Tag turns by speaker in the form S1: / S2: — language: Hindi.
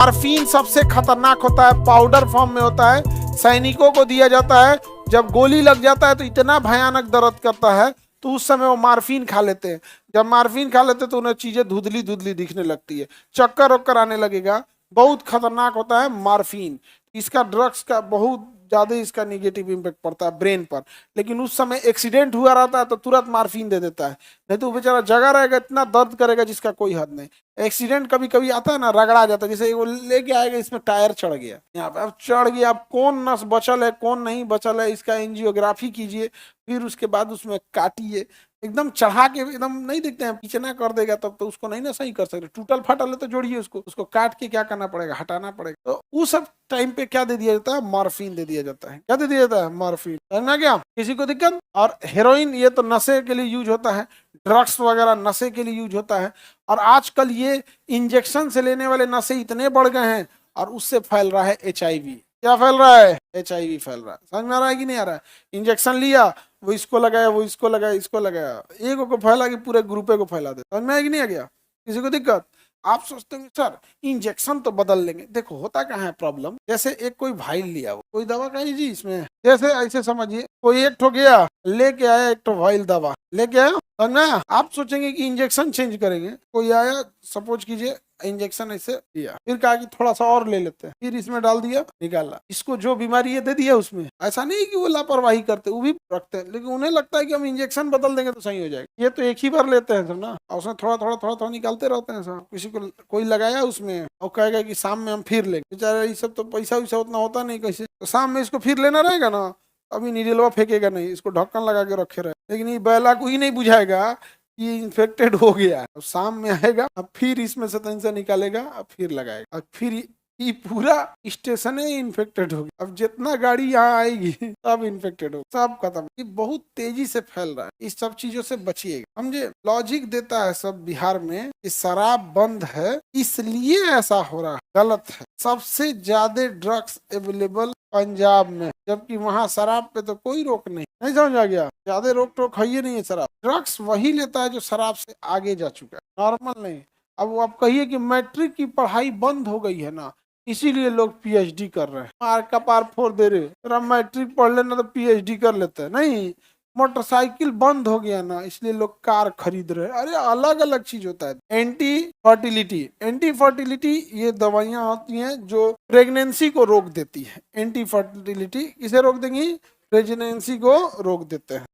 S1: मॉर्फिन सबसे खतरनाक होता है, पाउडर फॉर्म में होता है, सैनिकों को दिया जाता है। जब गोली लग जाता है तो इतना भयानक दर्द करता है, तो उस समय वो मॉर्फिन खा लेते हैं। जब मॉर्फिन खा लेते हैं तो उन्हें चीजें धुंधली धुंधली दिखने लगती है, चक्कर वक्कर आने लगेगा। बहुत खतरनाक होता है मॉर्फिन। इसका ड्रग्स का बहुत ज्यादा इसका निगेटिव इम्पैक्ट पड़ता है ब्रेन पर। लेकिन उस समय एक्सीडेंट हुआ रहता है तो तुरंत मॉर्फिन दे देता है, नहीं तो बेचारा जगा रहेगा, इतना दर्द करेगा जिसका कोई हद नहीं। एक्सीडेंट कभी कभी आता है ना, रगड़ा जाता है, जैसे वो लेके आएगा इसमें टायर चढ़ गया, यहाँ पे अब चढ़ गया, अब कौन नस बचल है कौन नहीं बचल है, इसका एंजियोग्राफी कीजिए, फिर उसके बाद उसमें काटिए। एकदम चढ़ा के एकदम नहीं देखते हैं, पीछे ना कर देगा तब तो उसको नहीं ना सही कर सकते। टूटल फाटल है तो जोड़िए उसको काट के क्या करना पड़ेगा, हटाना पड़ेगा। तो उस सब टाइम पे क्या दे दिया जाता है, मॉर्फिन दे दिया जाता है। क्या दे दिया जाता है, मॉर्फिन। समझना क्या किसी को दिक्कत। और हेरोइन ये तो नशे के लिए यूज होता है, ड्रग्स वगैरह नशे के लिए यूज होता है। और आजकल ये इंजेक्शन से लेने वाले नशे इतने बढ़ गए हैं, और उससे फैल रहा है HIV। क्या फैल रहा है, HIV फैल रहा है। समझ में आ रहा है कि नहीं आ रहा है। इंजेक्शन लिया, वो इसको लगाया, वो इसको लगाया, इसको लगाया, एक को फैला कि पूरे ग्रुपे को फैला दे। समझ में आया कि नहीं आ गया, किसी को दिक्कत। आप सोचते हैं सर इंजेक्शन तो बदल लेंगे, देखो होता क्या है प्रॉब्लम। जैसे एक कोई वाइल लिया, वो कोई दवा का जी इसमें, जैसे ऐसे समझिए कोई एक ठो गया लेके आया, एक ठो वाइल दवा लेके आया, समझना। आप सोचेंगे कि इंजेक्शन चेंज करेंगे। कोई आया, सपोज कीजिए इंजेक्शन ऐसे दिया, फिर कहा कि थोड़ा सा और ले लेते हैं, फिर इसमें डाल दिया, निकाला, इसको जो बीमारी है दे दिया उसमें। ऐसा नहीं कि वो लापरवाही करते, वो भी रखते हैं, लेकिन उन्हें लगता है कि हम इंजेक्शन बदल देंगे तो सही हो जाएगा। ये तो एक ही बार लेते हैं सब ना, और उसमें थोड़ा थोड़ा थोड़ा थोड़ा निकालते रहते हैं सब। किसी को कोई लगाया उसमें और कहेगा कि शाम में हम फिर लेंगे, बेचारा ये सब तो पैसा वैसा उतना होता नहीं कैसे, तो शाम में इसको फिर लेना रहेगा ना, अभी नीडलवा फेंकेगा नहीं, इसको ढक्कन लगा के रखे रहे। लेकिन ये बैला को ही नहीं बुझाएगा ये इन्फेक्टेड हो गया। अब शाम में आएगा, अब फिर इसमें से तन से निकालेगा, अब फिर लगाएगा, अब फिर ये पूरा स्टेशन ही इन्फेक्टेड हो गया। अब जितना गाड़ी यहाँ आएगी सब इन्फेक्टेड हो, सब खत्म। ये बहुत तेजी से फैल रहा है, इस सब चीजों से बचिएगा। समझे, लॉजिक देता है सब बिहार में कि शराब बंद है इसलिए ऐसा हो रहा है, गलत है। सबसे ज्यादा ड्रग्स अवेलेबल पंजाब में, जबकि वहाँ शराब पे तो कोई रोक नहीं। नहीं समझ आ गया, ज्यादा रोक टोक है ही नहीं है। शराब ड्रग्स वही लेता है जो शराब से आगे जा चुका है, नॉर्मल नहीं। अब वो आप कहिए कि मैट्रिक की पढ़ाई बंद हो गई है ना, इसीलिए लोग PhD कर रहे हैं, मार का पार फोड़ दे रहे। तेरा मैट्रिक पढ़ लेना तो PhD कर लेते हैं, नहीं। मोटरसाइकिल बंद हो गया ना, इसलिए लोग कार खरीद रहे हैं। अरे अलग अलग चीज होता है। एंटी फर्टिलिटी ये दवाइयां होती हैं जो प्रेगनेंसी को रोक देती है। एंटी फर्टिलिटी किसे रोक देंगी, प्रेगनेंसी को रोक देते हैं।